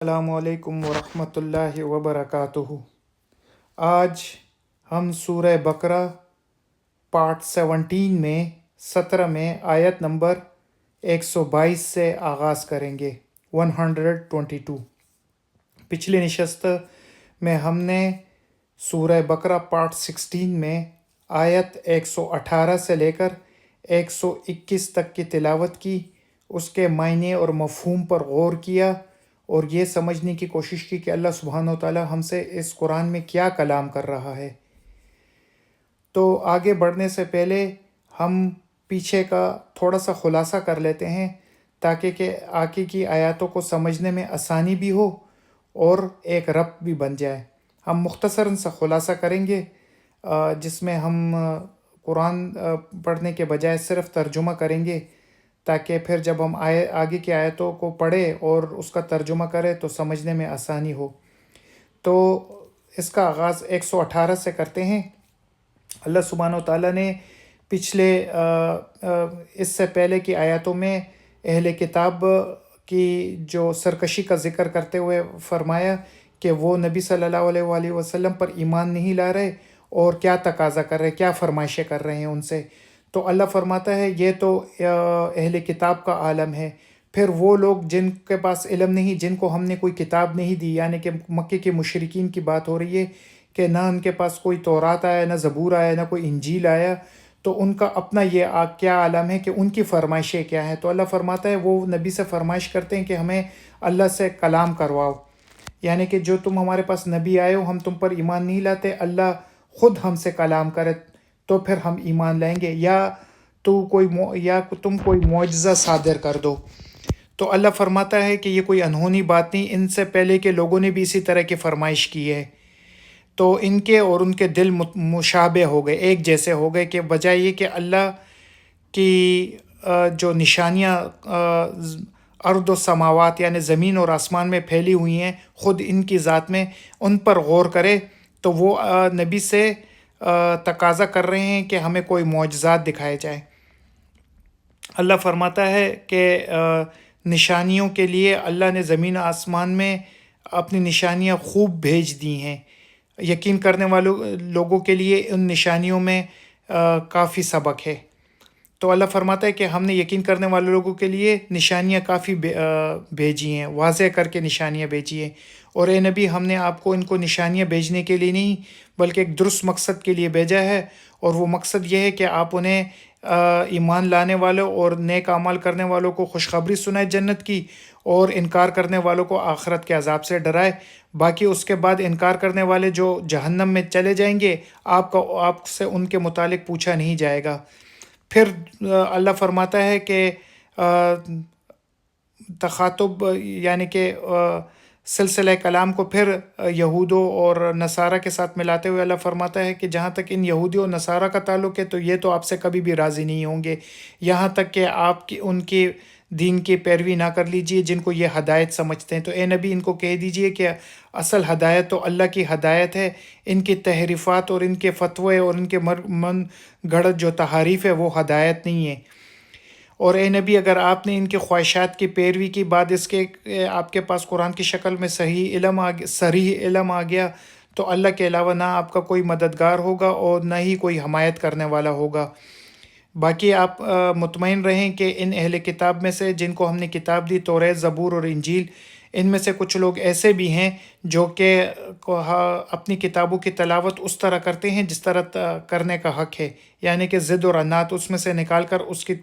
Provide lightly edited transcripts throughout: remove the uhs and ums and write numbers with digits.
السلام علیکم ورحمۃ اللہ وبرکاتہ۔ آج ہم سورہ بقرہ پارٹ 17 میں آیت نمبر 122 سے آغاز کریں گے۔ 122۔ پچھلی نشست میں ہم نے سورہ بقرہ پارٹ 16 میں آیت 118 سے لے کر 121 تک کی تلاوت کی، اس کے معنی اور مفہوم پر غور کیا اور یہ سمجھنے کی کوشش کی کہ اللہ سبحانہ و تعالی ہم سے اس قرآن میں کیا کلام کر رہا ہے۔ تو آگے بڑھنے سے پہلے ہم پیچھے کا تھوڑا سا خلاصہ کر لیتے ہیں تاکہ کہ آگے کی آیاتوں کو سمجھنے میں آسانی بھی ہو اور ایک ربط بھی بن جائے۔ ہم مختصراً سا خلاصہ کریں گے جس میں ہم قرآن پڑھنے کے بجائے صرف ترجمہ کریں گے تاکہ پھر جب ہم آگے کی آیتوں کو پڑھیں اور اس کا ترجمہ کریں تو سمجھنے میں آسانی ہو۔ تو اس کا آغاز 118 سے کرتے ہیں۔ اللہ سبحانہ و تعالیٰ نے پچھلے اس سے پہلے کی آیاتوں میں اہل کتاب کی جو سرکشی کا ذکر کرتے ہوئے فرمایا کہ وہ نبی صلی اللہ علیہ وآلہ وسلم پر ایمان نہیں لا رہے اور کیا تقاضا کر رہے، کیا فرمائشیں کر رہے ہیں ان سے۔ تو اللہ فرماتا ہے یہ تو اہل کتاب کا عالم ہے، پھر وہ لوگ جن کے پاس علم نہیں، جن کو ہم نے کوئی کتاب نہیں دی، یعنی کہ مکے کے مشرکین کی بات ہو رہی ہے کہ نہ ان کے پاس کوئی تورات آیا، نہ زبور آیا، نہ کوئی انجیل آیا، تو ان کا اپنا یہ کیا عالم ہے کہ ان کی فرمائشیں کیا ہیں۔ تو اللہ فرماتا ہے وہ نبی سے فرمائش کرتے ہیں کہ ہمیں اللہ سے کلام کرواؤ، یعنی کہ جو تم ہمارے پاس نبی آئے ہو ہم تم پر ایمان نہیں لاتے، اللہ خود ہم سے کلام کرے تو پھر ہم ایمان لائیں گے، یا تم کوئی معجزہ صادر کر دو۔ تو اللہ فرماتا ہے کہ یہ کوئی انہونی بات نہیں، ان سے پہلے کے لوگوں نے بھی اسی طرح کی فرمائش کی ہے، تو ان کے اور ان کے دل مشابہ ہو گئے، ایک جیسے ہو گئے، کہ بجائے یہ کہ اللہ کی جو نشانیاں ارض و سماوات یعنی زمین اور آسمان میں پھیلی ہوئی ہیں خود ان کی ذات میں، ان پر غور کرے، تو وہ نبی سے تقاضا کر رہے ہیں کہ ہمیں کوئی معجزات دکھائے جائے۔ اللہ فرماتا ہے کہ نشانیوں کے لیے اللہ نے زمین آسمان میں اپنی نشانیاں خوب بھیج دی ہیں، یقین کرنے والوں لوگوں کے لیے ان نشانیوں میں کافی سبق ہے۔ تو اللہ فرماتا ہے کہ ہم نے یقین کرنے والے لوگوں کے لیے نشانیاں کافی بھیجی ہیں، واضح کر کے نشانیاں بھیجی ہیں، اور اے نبی ہم نے آپ کو ان کو نشانیاں بھیجنے کے لیے نہیں بلکہ ایک درست مقصد کے لیے بھیجا ہے، اور وہ مقصد یہ ہے کہ آپ انہیں ایمان لانے والوں اور نیک اعمال کرنے والوں کو خوشخبری سنائے جنت کی، اور انکار کرنے والوں کو آخرت کے عذاب سے ڈرائے۔ باقی اس کے بعد انکار کرنے والے جو جہنم میں چلے جائیں گے، آپ سے ان کے متعلق پوچھا نہیں جائے گا۔ پھر اللہ فرماتا ہے کہ تخاطب یعنی کہ سلسلہ کلام کو پھر یہودوں اور نصارہ کے ساتھ ملاتے ہوئے اللہ فرماتا ہے کہ جہاں تک ان یہودیوں اور نصارہ کا تعلق ہے تو یہ تو آپ سے کبھی بھی راضی نہیں ہوں گے، یہاں تک کہ آپ ان کی دین کی پیروی نہ کر لیجئے جن کو یہ ہدایت سمجھتے ہیں۔ تو اے نبی ان کو کہہ دیجئے کہ اصل ہدایت تو اللہ کی ہدایت ہے، ان کی تحریفات اور ان کے فتوے اور ان کے من گھڑت جو تحاریف ہے وہ ہدایت نہیں ہے۔ اور اے نبی اگر آپ نے ان کی خواہشات کی پیروی کی بعد اس کے آپ کے پاس قرآن کی شکل میں صریح علم آ گیا تو اللہ کے علاوہ نہ آپ کا کوئی مددگار ہوگا اور نہ ہی کوئی حمایت کرنے والا ہوگا۔ باقی آپ مطمئن رہیں کہ ان اہل کتاب میں سے جن کو ہم نے کتاب دی، توریت، زبور اور انجیل، ان میں سے کچھ لوگ ایسے بھی ہیں جو کہ اپنی کتابوں کی تلاوت اس طرح کرتے ہیں جس طرح کرنے کا حق ہے، یعنی کہ ضد اور عنات اس میں سے نکال کر اس کی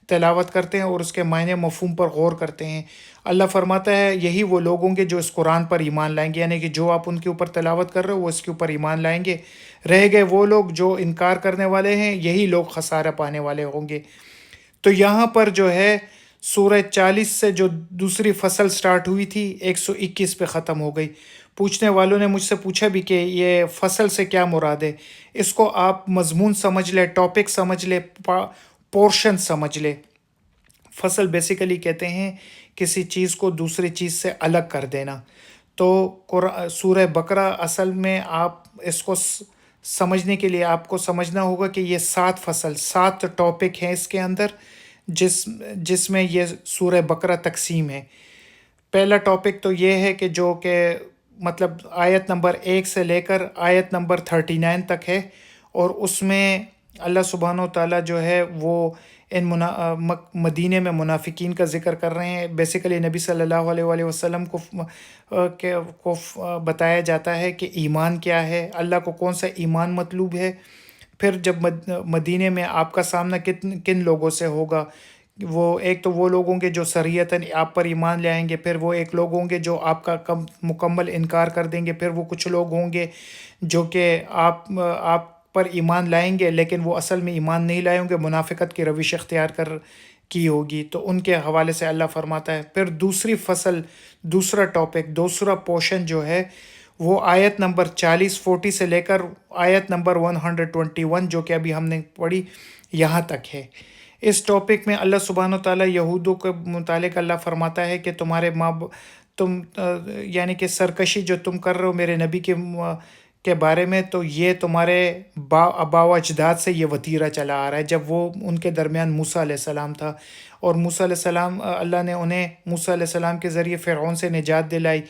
تلاوت کرتے ہیں اور اس کے معنی مفہوم پر غور کرتے ہیں۔ اللہ فرماتا ہے یہی وہ لوگ ہوں گے جو اس قرآن پر ایمان لائیں گے، یعنی کہ جو آپ ان کے اوپر تلاوت کر رہے ہو وہ اس کے اوپر ایمان لائیں گے۔ رہ گئے وہ لوگ جو انکار کرنے والے ہیں، یہی لوگ خسارہ پانے والے ہوں گے۔ تو یہاں پر جو ہے سورہ 40 سے جو دوسری فصل سٹارٹ ہوئی تھی 121 پہ ختم ہو گئی۔ پوچھنے والوں نے مجھ سے پوچھا بھی کہ یہ فصل سے کیا مراد ہے؟ اس کو آپ مضمون سمجھ لے، ٹاپک سمجھ لے، پورشن سمجھ لے۔ فصل بیسیکلی کہتے ہیں کسی چیز کو دوسری چیز سے الگ کر دینا۔ تو سورہ بقرہ اصل میں آپ اس کو سمجھنے کے لیے آپ کو سمجھنا ہوگا کہ یہ 7 فصل، 7 ٹاپک ہیں اس کے اندر، جس میں یہ سورہ بقرہ تقسیم ہے۔ پہلا ٹاپک تو یہ ہے کہ مطلب آیت نمبر 1 سے لے کر آیت نمبر 39 تک ہے، اور اس میں اللہ سبحانہ و تعالیٰ جو ہے وہ ان مدینے میں منافقین کا ذکر کر رہے ہیں۔ بیسیکلی نبی صلی اللہ علیہ وآلہ وسلم کو بتایا جاتا ہے کہ ایمان کیا ہے، اللہ کو کون سا ایمان مطلوب ہے۔ پھر جب مدینے میں آپ کا سامنا کن لوگوں سے ہوگا، وہ ایک تو وہ لوگ ہوں گے جو صریحتاً آپ پر ایمان لے آئیں گے، پھر وہ ایک لوگ ہوں گے جو آپ کا مکمل انکار کر دیں گے، پھر وہ کچھ لوگ ہوں گے جو کہ آپ پر ایمان لائیں گے لیکن وہ اصل میں ایمان نہیں لائے ہوں گے، منافقت کی روش اختیار کی ہوگی، تو ان کے حوالے سے اللہ فرماتا ہے۔ پھر دوسری فصل، دوسرا ٹاپک، دوسرا پورشن جو ہے وہ آیت نمبر 40 سے لے کر آیت نمبر 121 جو کہ ابھی ہم نے پڑھی یہاں تک ہے۔ اس ٹاپک میں اللہ سبحانہ و تعالیٰ یہودوں کے متعلق اللہ فرماتا ہے کہ تمہارے یعنی کہ سرکشی جو تم کر رہے ہو میرے نبی کے بارے میں، تو یہ تمہارے آبا و اجداد سے یہ وتیرہ چلا آ رہا ہے۔ جب وہ ان کے درمیان موسیٰ علیہ السلام تھا، اور موسیٰ علیہ السلام اللہ نے انہیں موسیٰ علیہ السلام کے ذریعے فرعون سے نجات دلائی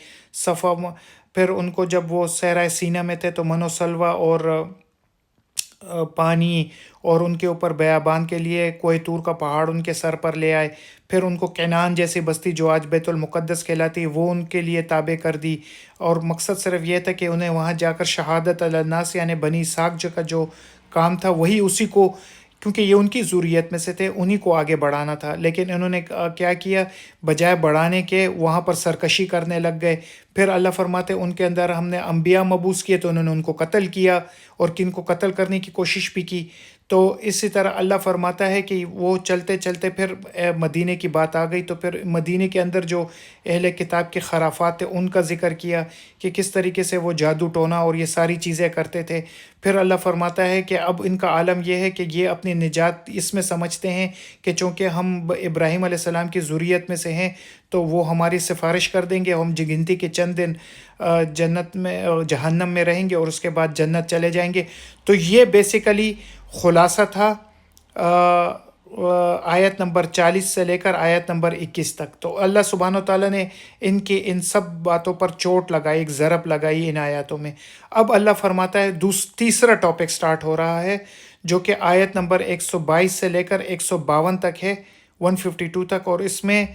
پھر ان کو جب وہ صحرائے سینا میں تھے تو من و سلویٰ اور پانی اور ان کے اوپر بیابان کے لیے کوہ طور کا پہاڑ ان کے سر پر لے آئے، پھر ان کو کینان جیسی بستی جو آج بیت المقدس کہلاتی وہ ان کے لیے تابع کر دی، اور مقصد صرف یہ تھا کہ انہیں وہاں جا کر شہادت علی الناس یعنی بنی اسحاق کا جو کام تھا وہی اسی کو، کیونکہ یہ ان کی ذریت میں سے تھے، انہی کو آگے بڑھانا تھا، لیکن انہوں نے کیا کیا، بجائے بڑھانے کے وہاں پر سرکشی کرنے لگ گئے۔ پھر اللہ فرماتے ان کے اندر ہم نے انبیاء مبعوث کیے تو انہوں نے ان کو قتل کیا، اور کن کو قتل کرنے کی کوشش بھی کی۔ تو اسی طرح اللہ فرماتا ہے کہ وہ چلتے چلتے پھر مدینے کی بات آ گئی، تو پھر مدینے کے اندر جو اہل کتاب کے خرافات تھے ان کا ذکر کیا کہ کس طریقے سے وہ جادو ٹونا اور یہ ساری چیزیں کرتے تھے۔ پھر اللہ فرماتا ہے کہ اب ان کا عالم یہ ہے کہ یہ اپنی نجات اس میں سمجھتے ہیں کہ چونکہ ہم ابراہیم علیہ السلام کی ذریت میں سے ہیں تو وہ ہماری سفارش کر دیں گے، ہم گنتی کے چند دن جنت میں جہنم میں رہیں گے اور اس کے بعد جنت چلے جائیں گے۔ تو یہ بیسیکلی خلاصہ تھا آیت نمبر 40 سے لے کر آیت نمبر 21 تک۔ تو اللہ سبحانہ و تعالیٰ نے ان سب باتوں پر چوٹ لگائی، ایک ضرب لگائی ان آیاتوں میں۔ اب اللہ فرماتا ہے تیسرا ٹاپک سٹارٹ ہو رہا ہے جو کہ آیت نمبر 122 سے لے کر 152 تک ہے، 152 تک، اور اس میں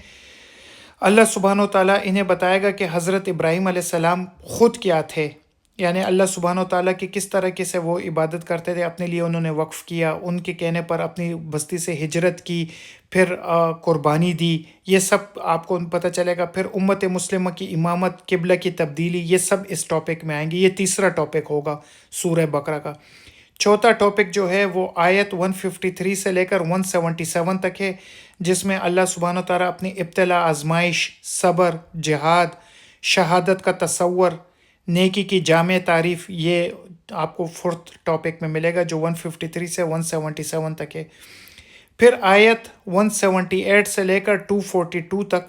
اللہ سبحانہ و تعالیٰ انہیں بتائے گا کہ حضرت ابراہیم علیہ السلام خود کیا تھے، یعنی اللہ سبحانہ و تعالیٰ کی کس طریقے سے وہ عبادت کرتے تھے، اپنے لیے انہوں نے وقف کیا، ان کے کہنے پر اپنی بستی سے ہجرت کی، پھر قربانی دی، یہ سب آپ کو پتہ چلے گا۔ پھر امت مسلمہ کی امامت، قبلہ کی تبدیلی، یہ سب اس ٹاپک میں آئیں گے۔ یہ تیسرا ٹاپک ہوگا سورہ بقرہ کا۔ چوتھا ٹاپک جو ہے وہ آیت 153 سے لے کر 177 تک ہے، جس میں اللہ سبحانہ و تعالیٰ اپنی ابتلا، آزمائش، صبر، جہاد، شہادت کا تصور، نیکی کی جامع تعریف، یہ آپ کو فورتھ ٹاپک میں ملے گا جو 153 سے 177 تک ہے۔ پھر آیت 178 سے لے کر 242 تک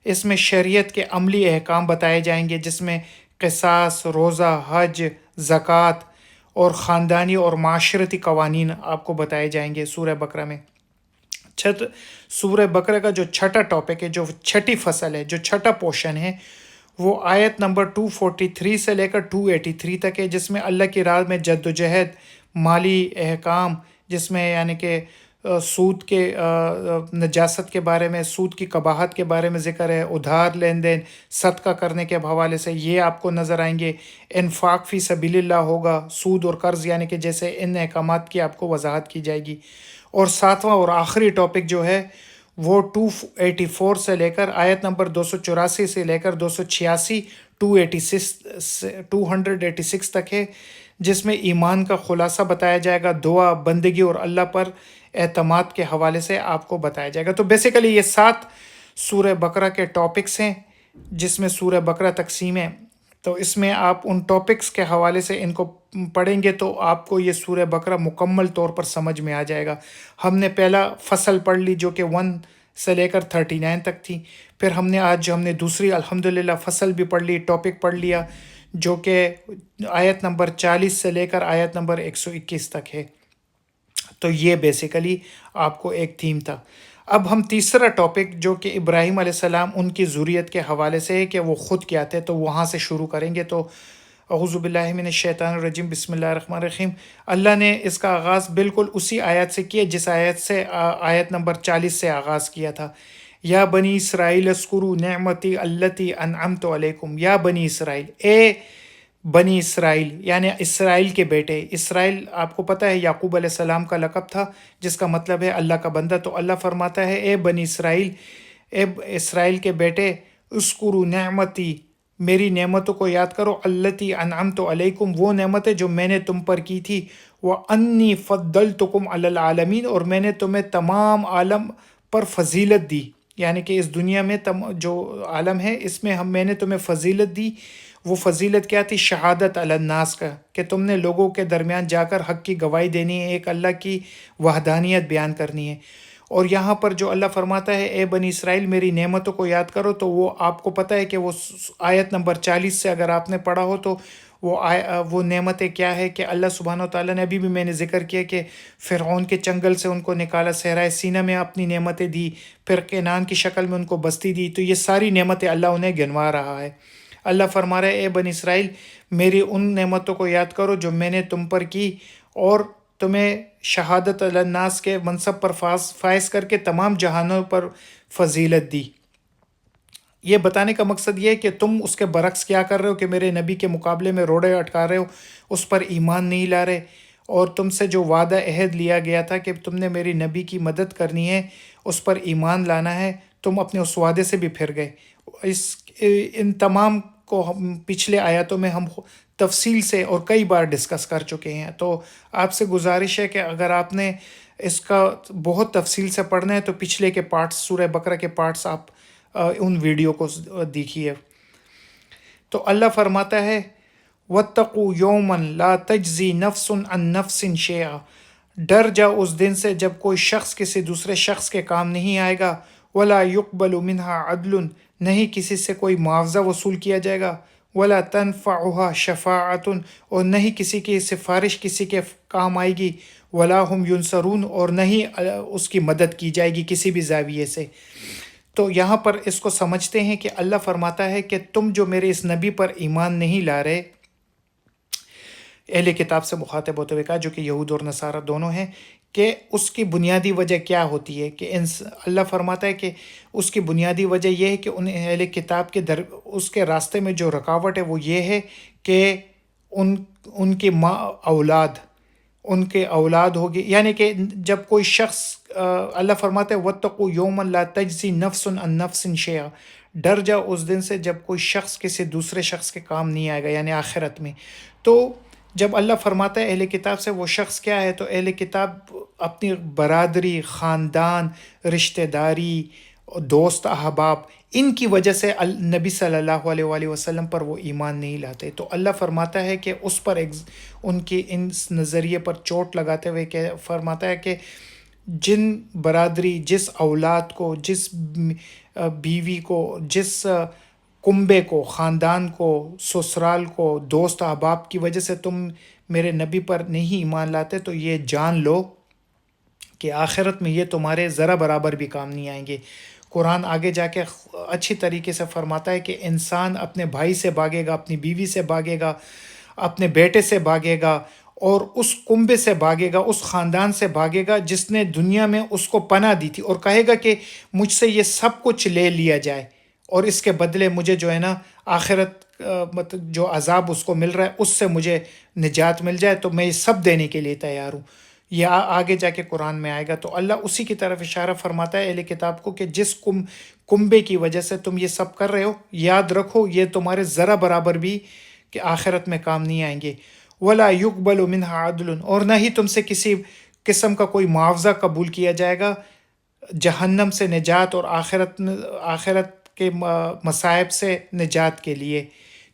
اس میں شریعت کے عملی احکام بتائے جائیں گے، جس میں قصاص، روزہ، حج، زکوٰۃ اور خاندانی اور معاشرتی قوانین آپ کو بتائے جائیں گے سورہ بقرہ میں۔ سورہ بقرہ کا جو چھٹا ٹاپک ہے، جو چھٹی فصل ہے، جو چھٹا پورشن ہے، وہ آیت نمبر 243 سے لے کر 283 تک ہے، جس میں اللہ کی راہ میں جد و جہد، مالی احکام، جس میں یعنی کہ سود کے نجاست کے بارے میں، سود کی قباحت کے بارے میں ذکر ہے، ادھار لین دین، صدقہ کرنے کے حوالے سے یہ آپ کو نظر آئیں گے، انفاق فی سبیل اللہ ہوگا، سود اور قرض یعنی کہ جیسے ان احکامات کی آپ کو وضاحت کی جائے گی۔ اور ساتواں اور آخری ٹاپک جو ہے وہ 284 سے لے کر آیت نمبر 284 سے لے کر 286 286 تک ہے، جس میں ایمان کا خلاصہ بتایا جائے گا، دعا، بندگی اور اللہ پر اعتماد کے حوالے سے آپ کو بتایا جائے گا۔ تو بیسیکلی یہ 7 سورہ بقرہ کے ٹاپکس ہیں جس میں سورہ بقرہ تقسیم ہے۔ تو اس میں آپ ان ٹاپکس کے حوالے سے ان کو پڑھیں گے تو آپ کو یہ سورہ بقرہ مکمل طور پر سمجھ میں آ جائے گا۔ ہم نے پہلا فصل پڑھ لی جو کہ 1 سے لے کر 39 تک تھی، پھر ہم نے دوسری الحمدللہ فصل بھی پڑھ لی، ٹاپک پڑھ لیا جو کہ آیت نمبر 40 سے لے کر آیت نمبر 121 تک ہے۔ تو یہ بیسیکلی آپ کو ایک تھیم تھا۔ اب ہم تیسرا ٹاپک جو کہ ابراہیم علیہ السلام ان کی ذریت کے حوالے سے ہے کہ وہ خود کیا تھے، تو وہاں سے شروع کریں گے۔ تو اعوذ باللہ من الشیطان الرجیم، بسم اللہ الرحمن الرحیم۔ اللہ نے اس کا آغاز بالکل اسی آیت سے کیا جس آیت سے آیت نمبر 40 سے آغاز کیا تھا۔ یا بنی اسرائیل اذکروا نعمتی التی انعمت علیکم، یا بنی اسرائیل، اے بنی اسرائیل، یعنی اسرائیل کے بیٹے۔ اسرائیل آپ کو پتہ ہے یعقوب علیہ السلام کا لقب تھا جس کا مطلب ہے اللہ کا بندہ۔ تو اللہ فرماتا ہے اے بنی اسرائیل، اے اسرائیل کے بیٹے، اذکروا نعمتی، میری نعمتوں کو یاد کرو، التی انعمت علیکم، وہ نعمتیں جو میں نے تم پر کی تھی، وانی فضلتکم علی العالمین، اور میں نے تمہیں تمام عالم پر فضیلت دی، یعنی کہ اس دنیا میں جو عالم ہے اس میں میں نے تمہیں فضیلت دی۔ وہ فضیلت کیا تھی؟ شہادت علی الناس کا، کہ تم نے لوگوں کے درمیان جا کر حق کی گواہی دینی ہے، ایک اللہ کی وحدانیت بیان کرنی ہے۔ اور یہاں پر جو اللہ فرماتا ہے اے بنی اسرائیل میری نعمتوں کو یاد کرو، تو وہ آپ کو پتہ ہے کہ وہ آیت نمبر 40 سے اگر آپ نے پڑھا ہو تو وہ نعمتیں کیا ہے کہ اللہ سبحانہ و تعالیٰ نے، ابھی بھی میں نے ذکر کیا کہ فرعون کے چنگل سے ان کو نکالا، صحرائے سینا میں اپنی نعمتیں دی، پھر کینان کی شکل میں ان کو بستی دی، تو یہ ساری نعمتیں اللہ انہیں گنوا رہا ہے۔ اللہ فرما رہا ہے اے بنی اسرائیل میری ان نعمتوں کو یاد کرو جو میں نے تم پر کی، اور تمہیں شہادت علی الناس کے منصب پر فائز کر کے تمام جہانوں پر فضیلت دی۔ یہ بتانے کا مقصد یہ ہے کہ تم اس کے برعکس کیا کر رہے ہو کہ میرے نبی کے مقابلے میں روڑے اٹکا رہے ہو، اس پر ایمان نہیں لا رہے، اور تم سے جو وعدہ عہد لیا گیا تھا کہ تم نے میری نبی کی مدد کرنی ہے، اس پر ایمان لانا ہے، تم اپنے اس وعدے سے بھی پھر گئے۔ ان تمام کو ہم پچھلے آیاتوں میں ہم تفصیل سے اور کئی بار ڈسکس کر چکے ہیں۔ تو آپ سے گزارش ہے کہ اگر آپ نے اس کا بہت تفصیل سے پڑھنا ہے تو پچھلے کے پارٹس، سورہ بقرہ کے پارٹس آپ ان ویڈیو کو دیکھیے۔ تو اللہ فرماتا ہے وَاتَّقُوا يَوْمًا لَا تَجْزِي نَفْسٌ عَن نَفْسٍ شَيْئًا، ڈر جاؤ اس دن سے جب کوئی شخص کسی دوسرے شخص کے کام نہیں آئے گا، وَلَا يُقْبَلُ مِنْهَا عَدْلٌ، نہیں کسی سے کوئی معاوضہ وصول کیا جائے گا، وَلَا تَنْفَعُهَا شَفَاعَةٌ، اور نہیں کسی کی سفارش کسی کے کام آئے گی، وَلَا هُمْ يُنصَرُونَ، اور نہیں اس کی مدد کی جائے گی کسی بھی زاویے سے۔ تو یہاں پر اس کو سمجھتے ہیں کہ اللہ فرماتا ہے کہ تم جو میرے اس نبی پر ایمان نہیں لا رہے، اہل کتاب سے مخاطب ہوتے ہوئے کہا جو کہ یہود اور نصارہ دونوں ہیں، کہ اس کی بنیادی وجہ کیا ہوتی ہے کہ اللہ فرماتا ہے کہ اس کی بنیادی وجہ یہ ہے کہ ان اہل کتاب کے اس کے راستے میں جو رکاوٹ ہے وہ یہ ہے کہ ان کی ان کے اولاد ہوگی، یعنی کہ جب کوئی شخص اللہ فرماتا ہے وَاتَّقُوا يَوْمًا لَا تَجْزِي نَفْسٌ عَن نَفْسٍ شَيْئًا، ڈر جاؤ اس دن سے جب کوئی شخص کسی دوسرے شخص کے کام نہیں آئے گا، یعنی آخرت میں۔ تو جب اللہ فرماتا ہے اہل کتاب سے، وہ شخص کیا ہے؟ تو اہل کتاب اپنی برادری، خاندان، رشتہ داری، دوست احباب، ان کی وجہ سے نبی صلی اللہ علیہ وآلہ وسلم پر وہ ایمان نہیں لاتے۔ تو اللہ فرماتا ہے کہ اس پر ان کی اس نظریے پر چوٹ لگاتے ہوئے کہ فرماتا ہے کہ جن برادری، جس اولاد کو، جس بیوی کو، جس کنبے کو، خاندان کو، سسرال کو، دوست احباب کی وجہ سے تم میرے نبی پر نہیں ایمان لاتے، تو یہ جان لو کہ آخرت میں یہ تمہارے ذرا برابر بھی کام نہیں آئیں گے۔ قرآن آگے جا کے اچھی طریقے سے فرماتا ہے کہ انسان اپنے بھائی سے بھاگے گا، اپنی بیوی سے بھاگے گا، اپنے بیٹے سے بھاگے گا، اور اس کنبے سے بھاگے گا، اس خاندان سے بھاگے گا جس نے دنیا میں اس کو پناہ دی تھی، اور کہے گا کہ مجھ سے یہ سب کچھ لے لیا جائے اور اس کے بدلے مجھے جو ہے نا آخرت مطلب جو عذاب اس کو مل رہا ہے اس سے مجھے نجات مل جائے، تو میں یہ سب دینے کے لیے تیار ہوں۔ یہ آگے جا کے قرآن میں آئے گا۔ تو اللہ اسی کی طرف اشارہ فرماتا ہے اہل کتاب کو کہ جس کنبے کی وجہ سے تم یہ سب کر رہے ہو، یاد رکھو یہ تمہارے ذرا برابر بھی کہ آخرت میں کام نہیں آئیں گے۔ وَلَا يُقْبَلُ مِنْهَا عَدْلٌ، اور نہ ہی تم سے کسی قسم کا کوئی معاوضہ قبول کیا جائے گا جہنم سے نجات اور آخرت کے مصائب سے نجات کے لیے،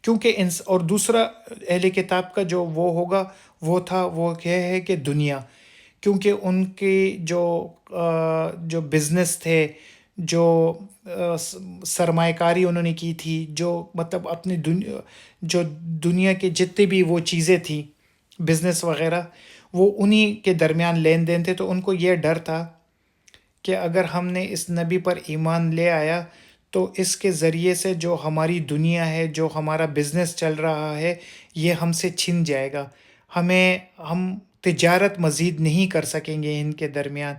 کیونکہ اور دوسرا اہل کتاب کا جو وہ ہوگا وہ کیا ہے کہ دنیا، کیونکہ ان کی جو بزنس تھے، جو سرمایہ کاری انہوں نے کی تھی، جو مطلب اپنی جو دنیا کے جتنے بھی وہ چیزیں تھیں، بزنس وغیرہ، وہ انہی کے درمیان لین دین تھے، تو ان کو یہ ڈر تھا کہ اگر ہم نے اس نبی پر ایمان لے آیا تو اس کے ذریعے سے جو ہماری دنیا ہے، جو ہمارا بزنس چل رہا ہے، یہ ہم سے چھن جائے گا۔ ہم تجارت مزید نہیں کر سکیں گے ان کے درمیان،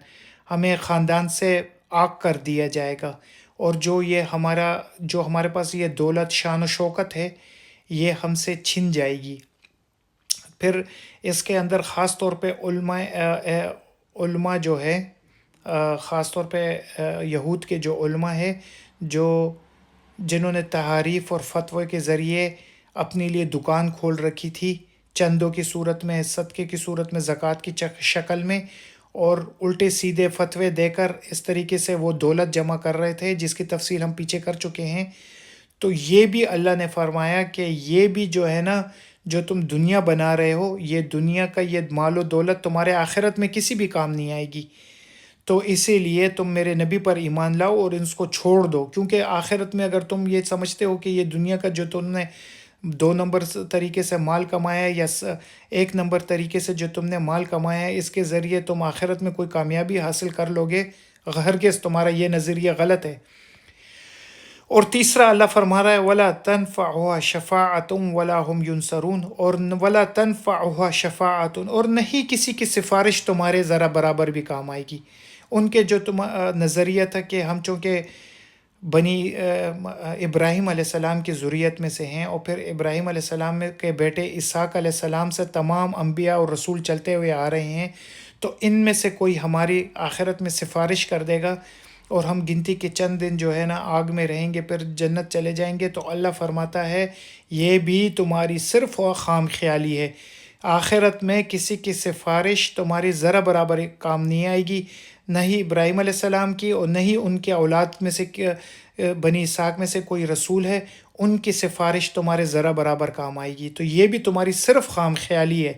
ہمیں خاندان سے عاق کر دیا جائے گا، اور جو ہمارے پاس یہ دولت، شان و شوکت ہے، یہ ہم سے چھن جائے گی۔ پھر اس کے اندر خاص طور پہ علماء جو ہے، خاص طور پہ یہود کے جو علماء ہے، جنہوں نے تحاریف اور فتوے کے ذریعے اپنے لیے دکان کھول رکھی تھی، چندوں کی صورت میں، صدقے کی صورت میں، زکوٰۃ کی شکل میں، اور الٹے سیدھے فتوے دے کر اس طریقے سے وہ دولت جمع کر رہے تھے، جس کی تفصیل ہم پیچھے کر چکے ہیں۔ تو یہ بھی اللہ نے فرمایا کہ یہ بھی جو ہے نا، جو تم دنیا بنا رہے ہو، یہ دنیا کا یہ مال و دولت تمہارے آخرت میں کسی بھی کام نہیں آئے گی۔ تو اسی لیے تم میرے نبی پر ایمان لاؤ اور اس کو چھوڑ دو، کیونکہ آخرت میں اگر تم یہ سمجھتے ہو کہ یہ دنیا کا جو تم نے 2 نمبر طریقے سے مال کمایا ہے، یا 1 نمبر طریقے سے جو تم نے مال کمایا ہے، اس کے ذریعے تم آخرت میں کوئی کامیابی حاصل کر لو گے، ہرگز تمہارا یہ نظریہ غلط ہے۔ اور تیسرا اللہ فرما رہا ہے وَلَا تَنْفَعُهَا شَفَاعَةٌ وَلَا هُمْ يُنصَرُونَ، اور وَلَا تَنْفَعُهَا شَفَاعَةٌ، اور نہیں کسی کی سفارش تمہارے ذرا برابر بھی کام آئے گی۔ ان کے جو نظریہ تھا کہ ہم چونکہ بنی ابراہیم علیہ السلام کی ذریت میں سے ہیں، اور پھر ابراہیم علیہ السلام کے بیٹے اسحاق علیہ السلام سے تمام انبیاء اور رسول چلتے ہوئے آ رہے ہیں، تو ان میں سے کوئی ہماری آخرت میں سفارش کر دے گا اور ہم گنتی کے چند دن جو ہے نا آگ میں رہیں گے، پھر جنت چلے جائیں گے۔ تو اللہ فرماتا ہے یہ بھی تمہاری صرف اور خام خیالی ہے، آخرت میں کسی کی سفارش تمہاری ذرا برابر کام نہیں آئے گی، نہ ہی ابراہیم علیہ السلام کی اور نہ ہی ان کے اولاد میں سے بنی اسحاق میں سے کوئی رسول ہے، ان کی سفارش تمہارے ذرا برابر کام آئے گی۔ تو یہ بھی تمہاری صرف خام خیالی ہے،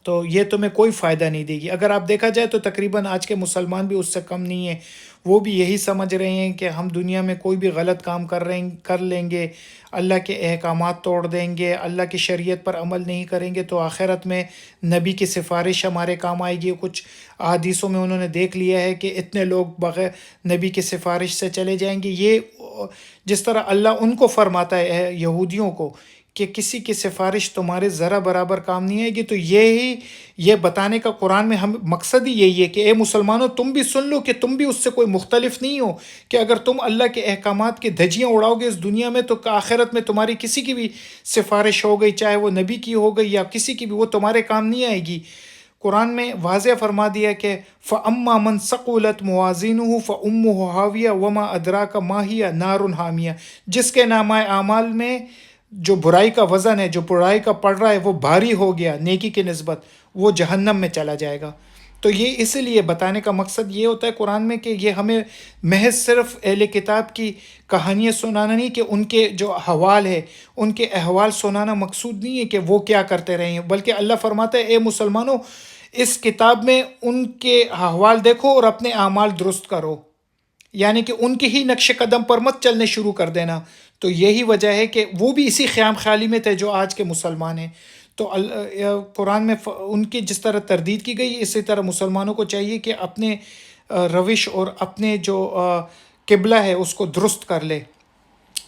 تو یہ تمہیں کوئی فائدہ نہیں دے گی۔ اگر آپ دیکھا جائے تو تقریباً آج کے مسلمان بھی اس سے کم نہیں ہیں، وہ بھی یہی سمجھ رہے ہیں کہ ہم دنیا میں کوئی بھی غلط کام کر لیں گے، اللہ کے احکامات توڑ دیں گے، اللہ کی شریعت پر عمل نہیں کریں گے، تو آخرت میں نبی کی سفارش ہمارے کام آئے گی۔ کچھ احادیثوں میں انہوں نے دیکھ لیا ہے کہ اتنے لوگ بغیر نبی کی سفارش سے چلے جائیں گے۔ یہ جس طرح اللہ ان کو فرماتا ہے یہودیوں کو کہ کسی کی سفارش تمہارے ذرا برابر کام نہیں آئے گی، تو یہ بتانے کا قرآن میں ہم مقصد ہی یہی ہے کہ اے مسلمانوں تم بھی سن لو کہ تم بھی اس سے کوئی مختلف نہیں ہو، کہ اگر تم اللہ کے احکامات کی دھجیاں اڑاؤ گے اس دنیا میں، تو آخرت میں تمہاری کسی کی بھی سفارش ہو گئی، چاہے وہ نبی کی ہو گئی یا کسی کی بھی، وہ تمہارے کام نہیں آئے گی۔ قرآن میں واضح فرما دیا کہ فَأَمَّا مَنْ ثَقُلَتْ مَوَازِينُهُ فَأُمُّهُ هَاوِيَةٌ وَمَا أَدْرَاكَ مَا هِيَ نَارٌ حَامِيَةٌ، جس کے نامہ اعمال میں جو برائی کا وزن ہے، جو برائی کا پڑ رہا ہے، وہ بھاری ہو گیا نیکی کی نسبت، وہ جہنم میں چلا جائے گا۔ تو یہ اس لیے بتانے کا مقصد یہ ہوتا ہے قرآن میں کہ یہ ہمیں محض صرف اہل کتاب کی کہانیاں سنانا نہیں، کہ ان کے جو احوال ہے، ان کے احوال سنانا مقصود نہیں ہے کہ وہ کیا کرتے رہے ہیں، بلکہ اللہ فرماتا ہے اے مسلمانوں اس کتاب میں ان کے احوال دیکھو اور اپنے اعمال درست کرو، یعنی کہ ان کے ہی نقش قدم پر مت چلنے شروع کر دینا۔ تو یہی وجہ ہے کہ وہ بھی اسی خیام خیالی میں تھے جو آج کے مسلمان ہیں۔ تو قرآن میں ان کی جس طرح تردید کی گئی، اسی طرح مسلمانوں کو چاہیے کہ اپنے روش اور اپنے جو قبلہ ہے اس کو درست کر لے۔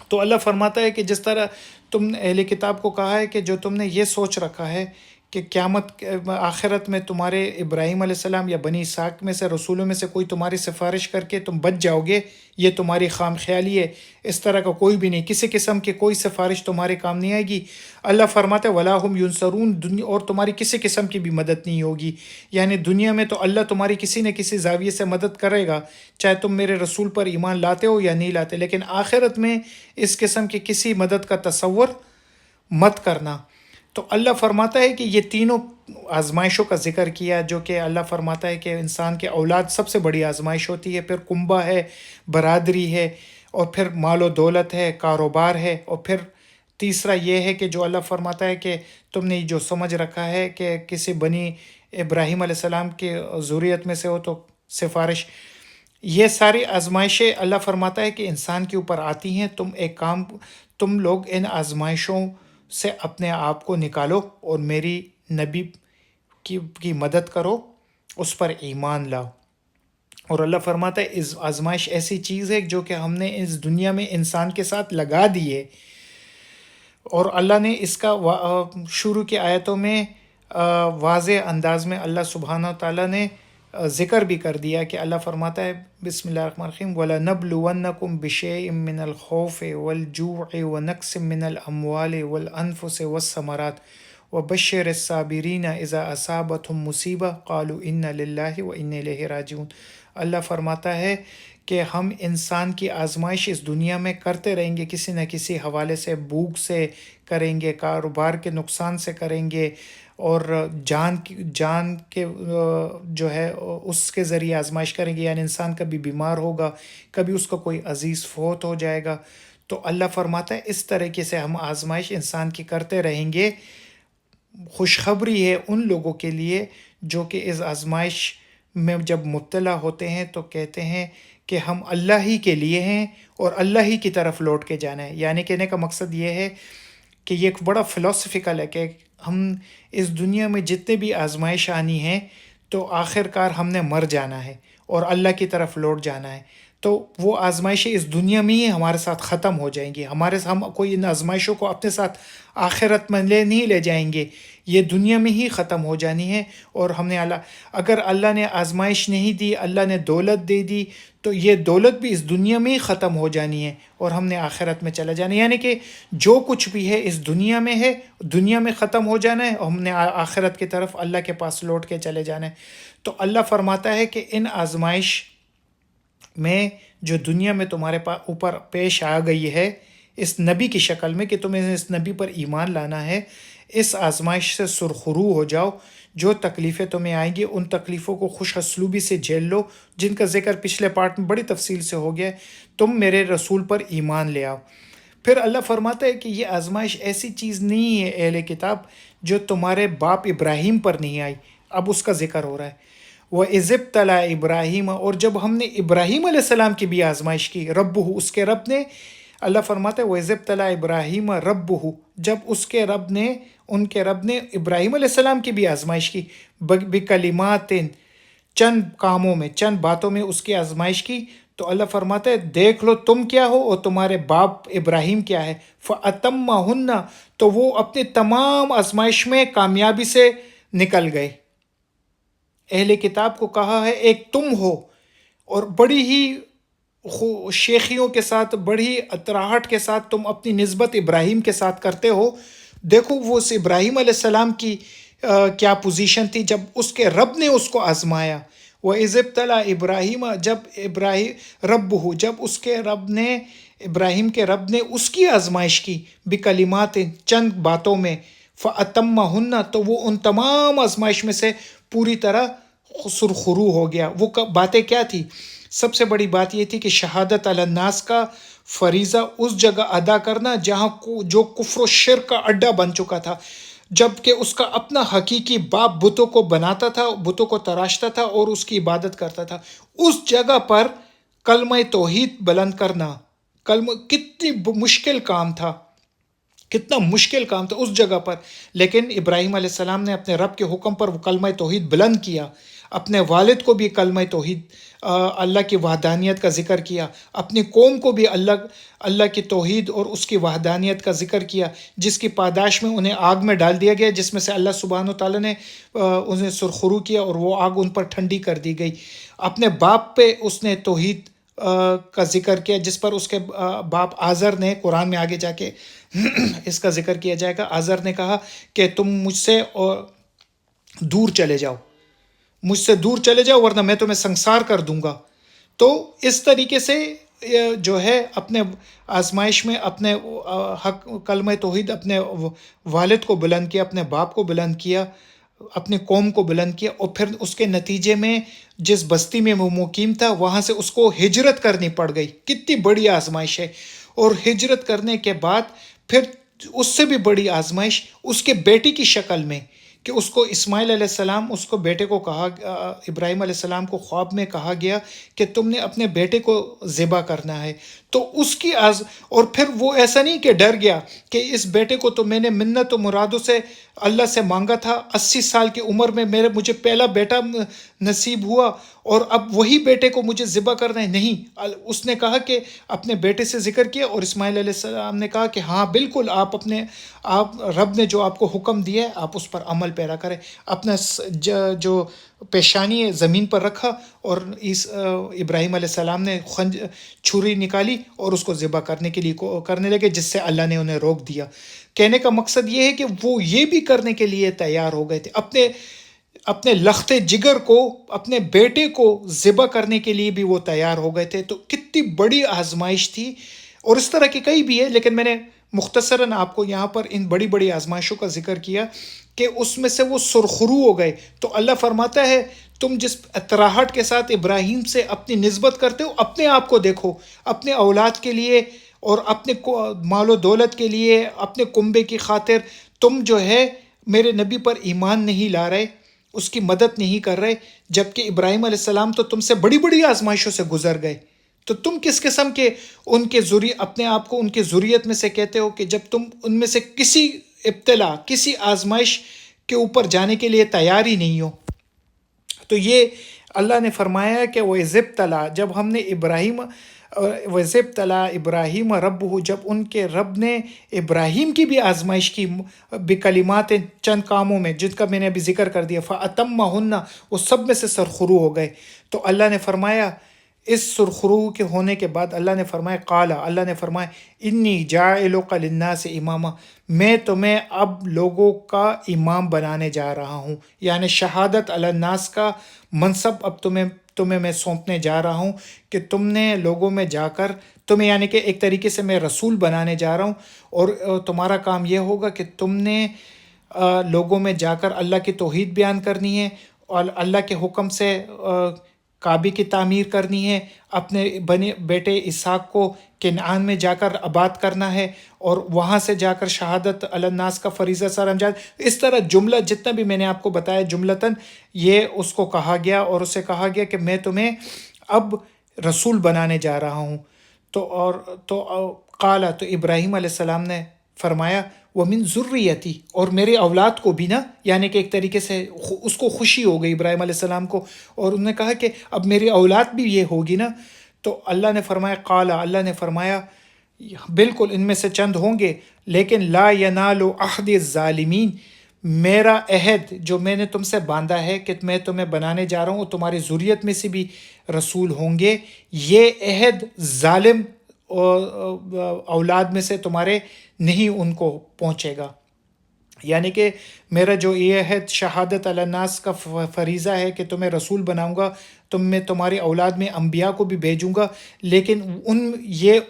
تو اللہ فرماتا ہے کہ جس طرح تم نے اہل کتاب کو کہا ہے کہ جو تم نے یہ سوچ رکھا ہے کہ قیامت آخرت میں تمہارے ابراہیم علیہ السلام یا بنی اسحاق میں سے رسولوں میں سے کوئی تمہاری سفارش کر کے تم بچ جاؤ گے، یہ تمہاری خام خیالی ہے، اس طرح کا کوئی بھی نہیں، کسی قسم کی کوئی سفارش تمہارے کام نہیں آئے گی۔ اللہ فرماتا ہے وَلَا هُمْ يُنصَرُونَ، اور تمہاری کسی قسم کی بھی مدد نہیں ہوگی، یعنی دنیا میں تو اللہ تمہاری کسی نہ کسی زاویے سے مدد کرے گا، چاہے تم میرے رسول پر ایمان لاتے ہو یا نہیں لاتے، لیکن آخرت میں اس قسم کی کسی مدد کا تصور مت کرنا۔ تو اللہ فرماتا ہے کہ یہ تینوں آزمائشوں کا ذکر کیا، جو کہ اللہ فرماتا ہے کہ انسان کے اولاد سب سے بڑی آزمائش ہوتی ہے، پھر کنبہ ہے، برادری ہے، اور پھر مال و دولت ہے، کاروبار ہے، اور پھر تیسرا یہ ہے کہ جو اللہ فرماتا ہے کہ تم نے جو سمجھ رکھا ہے کہ کسی بنی ابراہیم علیہ السلام کی ذریت میں سے ہو تو سفارش۔ یہ ساری آزمائشیں اللہ فرماتا ہے کہ انسان کے اوپر آتی ہیں، تم لوگ ان آزمائشوں سے اپنے آپ کو نکالو اور میری نبی کی مدد کرو، اس پر ایمان لاؤ۔ اور اللہ فرماتا ہے اس آزمائش ایسی چیز ہے جو کہ ہم نے اس دنیا میں انسان کے ساتھ لگا دی ہے، اور اللہ نے اس کا شروع کی آیتوں میں واضح انداز میں اللہ سبحانہ تعالیٰ نے ذکر بھی کر دیا کہ اللہ فرماتا ہے بسم اللہ الرحمن الرحیم وَلَنَبْلُوَنَّكُمْ بِشَيْءٍ مِّنَ الْخَوْفِ وَالْجُوعِ وَنَقْصٍ مِّنَ الْأَمْوَالِ وَالْأَنفُسِ وَالثَّمَرَاتِ وَبَشِّرِ الصَّابِرِينَ إِذَا أَصَابَتْهُمْ مُصِيبَةٌ قَالُوا إِنَّا لِلَّهِ وَإِنَّا إِلَيْهِ راجعون۔ اللہ فرماتا ہے کہ ہم انسان کی آزمائش اس دنیا میں کرتے رہیں گے، کسی نہ کسی حوالے سے، بھوک سے کریں گے، کاروبار کے نقصان سے کریں گے، اور جان کے جو ہے اس کے ذریعے آزمائش کریں گے، یعنی انسان کبھی بیمار ہوگا، کبھی اس کا کوئی عزیز فوت ہو جائے گا۔ تو اللہ فرماتا ہے اس طریقے سے ہم آزمائش انسان کی کرتے رہیں گے۔ خوشخبری ہے ان لوگوں کے لیے جو کہ اس آزمائش میں جب مبتلا ہوتے ہیں تو کہتے ہیں کہ ہم اللہ ہی کے لیے ہیں اور اللہ ہی کی طرف لوٹ کے جانا ہے۔ یعنی کہنے کا مقصد یہ ہے کہ یہ ایک بڑا فلسفیکل ہے کہ ہم اس دنیا میں جتنے بھی آزمائش آنی ہے تو آخر کار ہم نے مر جانا ہے اور اللہ کی طرف لوٹ جانا ہے۔ تو وہ آزمائشیں اس دنیا میں ہی ہمارے ساتھ ختم ہو جائیں گی، ہم کوئی ان آزمائشوں کو اپنے ساتھ آخرت میں نہیں لے جائیں گے، یہ دنیا میں ہی ختم ہو جانی ہے۔ اور ہم نے اگر اللہ نے آزمائش نہیں دی، اللہ نے دولت دے دی، تو یہ دولت بھی اس دنیا میں ہی ختم ہو جانی ہے اور ہم نے آخرت میں چلا جانا ہے۔ یعنی کہ جو کچھ بھی ہے اس دنیا میں ہے، دنیا میں ختم ہو جانا ہے، اور ہم نے آخرت کی طرف اللہ کے پاس لوٹ کے چلے جانا ہے۔ تو اللہ فرماتا ہے کہ ان آزمائش میں جو دنیا میں تمہارے اوپر پیش آ گئی ہے اس نبی کی شکل میں کہ تمہیں اس نبی پر ایمان لانا ہے، اس آزمائش سے سرخرو ہو جاؤ۔ جو تکلیفیں تمہیں آئیں گی ان تکلیفوں کو خوش اسلوبی سے جھیل لو، جن کا ذکر پچھلے پارٹ میں بڑی تفصیل سے ہو گیا ہے۔ تم میرے رسول پر ایمان لے آؤ۔ پھر اللہ فرماتا ہے کہ یہ آزمائش ایسی چیز نہیں ہے اہل کتاب جو تمہارے باپ ابراہیم پر نہیں آئی۔ اب اس کا ذکر ہو رہا ہے وَإِذِ ابْتَلَىٰ ابراہیم، اور جب ہم نے ابراہیم علیہ السلام کی بھی آزمائش کی، ربہ، اس کے رب نے، اللہ فرماتا ہے وَإِذِ ابْتَلَىٰ ابراہیم ربہ، جب اس کے رب نے، ان کے رب نے ابراہیم علیہ السلام کی بھی آزمائش کی، بکلمات، چند کاموں میں، چند باتوں میں اس کی آزمائش کی۔ تو اللہ فرماتا ہے دیکھ لو تم کیا ہو اور تمہارے باپ ابراہیم کیا ہے، فَأَتَمَّهُنَّ، تو وہ اپنی تمام آزمائش میں کامیابی سے نکل گئے۔ اہل کتاب کو کہا ہے ایک تم ہو، اور بڑی ہی شیخیوں کے ساتھ، بڑی اطراحٹ کے ساتھ تم اپنی نسبت ابراہیم کے ساتھ کرتے ہو۔ دیکھو وہ اس ابراہیم علیہ السلام کی کیا پوزیشن تھی جب اس کے رب نے اس کو آزمایا۔ وَإِذِ ابْتَلَىٰ ابراہیم، جب ابراہیم ربہ، جب اس کے رب نے، ابراہیم کے رب نے اس کی آزمائش کی، بکلمات، چند باتوں میں، فَأَتَمَّهُنَّ، تو وہ ان تمام آزمائش میں سے پوری طرح سرخرو ہو گیا۔ وہ باتیں کیا تھی؟ سب سے بڑی بات یہ تھی کہ شہادت علی الناس کا فریضہ اس جگہ ادا کرنا جہاں جو کفر و شرک کا اڈا بن چکا تھا، جب کہ اس کا اپنا حقیقی باپ بتوں کو بناتا تھا، بتوں کو تراشتا تھا اور اس کی عبادت کرتا تھا، اس جگہ پر کلمہ توحید بلند کرنا کتنی مشکل کام تھا، کتنا مشکل کام تھا اس جگہ پر۔ لیکن ابراہیم علیہ السلام نے اپنے رب کے حکم پر وہ کلمہ توحید بلند کیا، اپنے والد کو بھی کلمہ توحید، اللہ کی وحدانیت کا ذکر کیا، اپنی قوم کو بھی اللہ کی توحید اور اس کی وحدانیت کا ذکر کیا، جس کی پاداش میں انہیں آگ میں ڈال دیا گیا، جس میں سے اللہ سبحانہ تعالیٰ نے انہیں سرخرو کیا اور وہ آگ ان پر ٹھنڈی کر دی گئی۔ اپنے باپ پہ اس نے توحید کا ذکر کیا، جس پر اس کے باپ آزر نے، قرآن میں آگے جا کے اس کا ذکر کیا جائے گا، آزر نے کہا کہ تم مجھ سے دور چلے جاؤ، مجھ سے دور چلے جاؤ ورنہ میں تمہیں سنسار کر دوں گا۔ تو اس طریقے سے جو ہے اپنے آزمائش میں اپنے حق کلمہ توحید، اپنے والد کو بلند کیا، اپنے باپ کو بلند کیا، اپنی قوم کو بلند کیا، اور پھر اس کے نتیجے میں جس بستی میں وہ مقیم تھا وہاں سے اس کو ہجرت کرنی پڑ گئی۔ کتنی بڑی آزمائش ہے! اور ہجرت کرنے کے بعد پھر اس سے بھی بڑی آزمائش اس کے بیٹی کی شکل میں، کہ اس کو اسماعیل علیہ السلام، اس کو بیٹے کو کہا، ابراہیم علیہ السلام کو خواب میں کہا گیا کہ تم نے اپنے بیٹے کو ذبح کرنا ہے۔ تو اس کی اور پھر وہ ایسا نہیں کہ ڈر گیا کہ اس بیٹے کو تو میں نے منت و مرادوں سے اللہ سے مانگا تھا، 80 سال کی عمر میں مجھے پہلا بیٹا نصیب ہوا، اور اب وہی بیٹے کو مجھے ذبح کرنا ہے؟ نہیں، اس نے کہا کہ اپنے بیٹے سے ذکر کیا، اور اسماعیل علیہ السلام نے کہا کہ ہاں بالکل، آپ رب نے جو آپ کو حکم دیا ہے آپ اس پر عمل پیرا کریں۔ اپنا جو پیشانی ہے زمین پر رکھا، اور ابراہیم علیہ السلام نے چھری نکالی اور اس کو ذبح کرنے کے لیے کرنے لگے، جس سے اللہ نے انہیں روک دیا۔ کہنے کا مقصد یہ ہے کہ وہ یہ بھی کرنے کے لیے تیار ہو گئے تھے، اپنے لخت جگر کو، اپنے بیٹے کو ذبح کرنے کے لیے بھی وہ تیار ہو گئے تھے۔ تو کتنی بڑی آزمائش تھی، اور اس طرح کی کئی بھی ہے، لیکن میں نے مختصراً آپ کو یہاں پر ان بڑی بڑی آزمائشوں کا ذکر کیا کہ اس میں سے وہ سرخرو ہو گئے۔ تو اللہ فرماتا ہے تم جس اطراحٹ کے ساتھ ابراہیم سے اپنی نسبت کرتے ہو، اپنے آپ کو دیکھو، اپنے اولاد کے لیے اور اپنے مال و دولت کے لیے، اپنے کنبے کی خاطر تم جو ہے میرے نبی پر ایمان نہیں لا رہے، اس کی مدد نہیں کر رہے، جبکہ ابراہیم علیہ السلام تو تم سے بڑی بڑی آزمائشوں سے گزر گئے۔ تو تم کس قسم کے اپنے آپ کو ان کے ذریت میں سے کہتے ہو کہ جب تم ان میں سے کسی ابتلا، کسی آزمائش کے اوپر جانے کے لیے تیار ہی نہیں ہو۔ تو یہ اللہ نے فرمایا کہ وَإِذِ ابْتَلَىٰ، جب ہم نے وَإِذِ ابْتَلَىٰ إِبْرَاهِيمَ رَبُّهُ، جب ان کے رب نے ابراہیم کی بھی آزمائش کی، بکلمات، چند کاموں میں جن کا میں نے ابھی ذکر کر دیا، فَأَتَمَّهُنَّ، وہ سب میں سے سرخرو ہو گئے۔ تو اللہ نے فرمایا اس سرخرو کے ہونے کے بعد اللہ نے فرمایا قالا، اللہ نے فرمایا انی جاعلک للناس اماما، میں تمہیں اب لوگوں کا امام بنانے جا رہا ہوں، یعنی شہادت علی الناس کا منصب اب تمہیں میں سونپنے جا رہا ہوں، کہ تم نے لوگوں میں جا کر تمہیں، یعنی کہ ایک طریقے سے میں رسول بنانے جا رہا ہوں، اور تمہارا کام یہ ہوگا کہ تم نے لوگوں میں جا کر اللہ کی توحید بیان کرنی ہے، اور اللہ کے حکم سے کعبے کی تعمیر کرنی ہے، اپنے بیٹے اسحاق کو کنعان میں جا کر آباد کرنا ہے، اور وہاں سے جا کر شہادت علی الناس کا فریضہ سر انجام۔ اس طرح جملہ جتنا بھی میں نے آپ کو بتایا جملتاً، یہ اس کو کہا گیا، اور اسے کہا گیا کہ میں تمہیں اب رسول بنانے جا رہا ہوں۔ تو قالا، تو ابراہیم علیہ السلام نے فرمایا وَمِن ذُرِّيَّتِي، اور میرے اولاد کو بھی نا، یعنی کہ ایک طریقے سے اس کو خوشی ہو گئی ابراہیم علیہ السلام کو، اور انہوں نے کہا کہ اب میری اولاد بھی یہ ہوگی نا۔ تو اللہ نے فرمایا قالا، اللہ نے فرمایا بالکل ان میں سے چند ہوں گے، لیکن لا ینال عہد الظالمین، میرا عہد جو میں نے تم سے باندھا ہے کہ میں تمہیں بنانے جا رہا ہوں، تمہاری ذریت میں سے بھی رسول ہوں گے، یہ عہد ظالم اولاد میں سے تمہارے نہیں ان کو پہنچے گا۔ یعنی کہ میرا جو یہ عہد شہادت علی الناس کا فریضہ ہے کہ تمہیں رسول بناؤں گا، میں تمہاری اولاد میں انبیاء کو بھی بھیجوں گا، لیکن یہ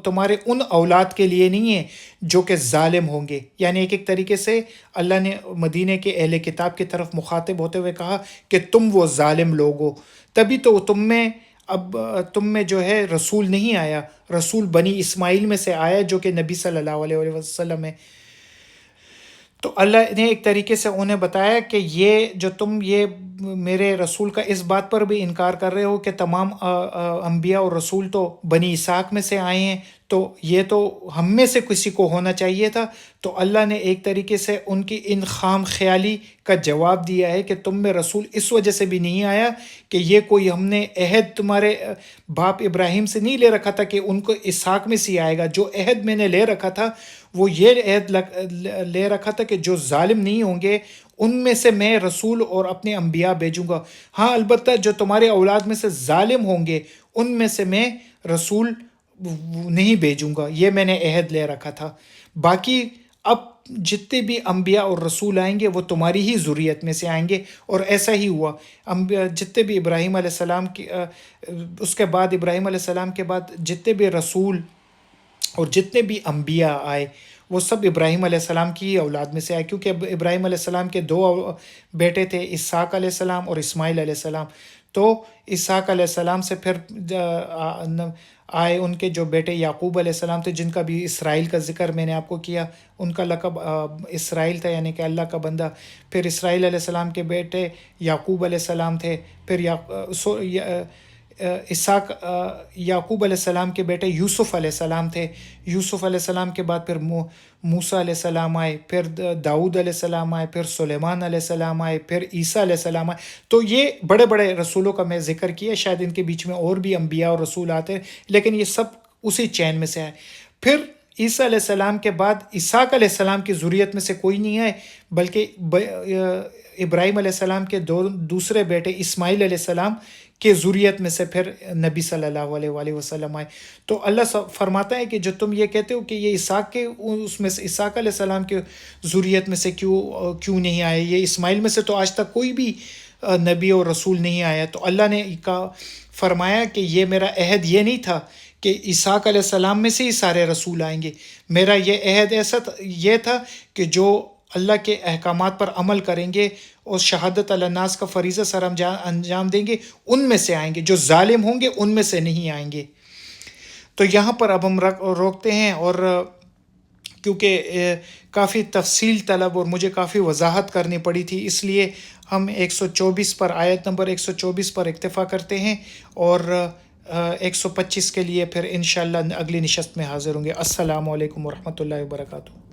تمہارے ان اولاد کے لیے نہیں ہے جو کہ ظالم ہوں گے۔ یعنی ایک طریقے سے اللہ نے مدینے کے اہل کتاب کی طرف مخاطب ہوتے ہوئے کہا کہ تم وہ ظالم لوگ ہو، تبھی تو تم میں جو ہے رسول نہیں آیا، رسول بنی اسماعیل میں سے آیا جو کہ نبی صلی اللہ علیہ وسلم ہے۔ تو اللہ نے ایک طریقے سے انہیں بتایا کہ یہ جو تم یہ میرے رسول کا اس بات پر بھی انکار کر رہے ہو کہ تمام انبیاء اور رسول تو بنی اسحاق میں سے آئے ہیں، تو یہ تو ہم میں سے کسی کو ہونا چاہیے تھا۔ تو اللہ نے ایک طریقے سے ان کی ان خام خیالی کا جواب دیا ہے کہ تم میں رسول اس وجہ سے بھی نہیں آیا کہ یہ کوئی ہم نے عہد تمہارے باپ ابراہیم سے نہیں لے رکھا تھا کہ ان کو اسحاق میں سے آئے گا، جو عہد میں نے لے رکھا تھا وہ یہ عہد لے رکھا تھا کہ جو ظالم نہیں ہوں گے ان میں سے میں رسول اور اپنے انبیاء بھیجوں گا۔ ہاں البتہ جو تمہارے اولاد میں سے ظالم ہوں گے ان میں سے میں رسول نہیں بھیجوں گا، یہ میں نے عہد لے رکھا تھا۔ باقی اب جتنے بھی انبیاء اور رسول آئیں گے وہ تمہاری ہی ذریت میں سے آئیں گے، اور ایسا ہی ہوا۔ جتنے بھی ابراہیم علیہ السلام کی اس کے بعد ابراہیم علیہ السلام کے بعد جتنے بھی رسول اور جتنے بھی انبیاء آئے وہ سب ابراہیم علیہ السلام کی اولاد میں سے آئے، کیونکہ ابراہیم علیہ السلام کے دو بیٹے تھے، اسحاق علیہ السلام اور اسماعیل علیہ السلام۔ تو اسحاق علیہ السلام سے پھر آئے ان کے جو بیٹے یعقوب علیہ السلام تھے، جن کا بھی اسرائیل کا ذکر میں نے آپ کو کیا، ان کا لقب اسرائیل تھا، یعنی کہ اللہ کا بندہ۔ پھر اسرائیل علیہ السلام کے بیٹے یعقوب علیہ السلام تھے، پھر اسحاق یعقوب علیہ السلام کے بیٹے یوسف علیہ السلام تھے، یوسف علیہ السلام کے بعد پھر موسیٰ علیہ السلام آئے، پھر داؤد علیہ السلام آئے، پھر سلیمان علیہ السلام آئے، پھر عیسیٰ علیہ السلام آئے. تو یہ بڑے بڑے رسولوں کا میں ذکر کیا، شاید ان کے بیچ میں اور بھی انبیاء اور رسول آتے ہیں، لیکن یہ سب اسی چین میں سے آئے. پھر عیسیٰ علیہ السلام کے بعد اسحاق علیہ السلام کی ذریت میں سے کوئی نہیں آئے، بلکہ ابراہیم علیہ السلام کے دوسرے بیٹے اسماعیل علیہ السلام کے ذریت میں سے پھر نبی صلی اللہ علیہ وآلہ وسلم آئے. تو اللہ فرماتا ہے کہ جو تم یہ کہتے ہو کہ یہ اسحاق کے اس میں سے اسحاق علیہ السلام کے ذریت میں سے کیوں نہیں آئے، یہ اسماعیل میں سے تو آج تک کوئی بھی نبی اور رسول نہیں آیا. تو اللہ نے فرمایا کہ یہ میرا عہد یہ نہیں تھا کہ اسحاق علیہ السلام میں سے ہی سارے رسول آئیں گے، میرا یہ عہد یہ تھا کہ جو اللہ کے احکامات پر عمل کریں گے اور شہادت علی الناس کا فریضہ سر انجام دیں گے، ان میں سے آئیں گے، جو ظالم ہوں گے ان میں سے نہیں آئیں گے. تو یہاں پر اب ہم روکتے ہیں، اور کیونکہ کافی تفصیل طلب اور مجھے کافی وضاحت کرنی پڑی تھی، اس لیے ہم 124 پر آیت نمبر 124 پر اکتفا کرتے ہیں، اور 125 کے لیے پھر انشاءاللہ اگلی نشست میں حاضر ہوں گے. السلام علیکم ورحمۃ اللہ وبرکاتہ.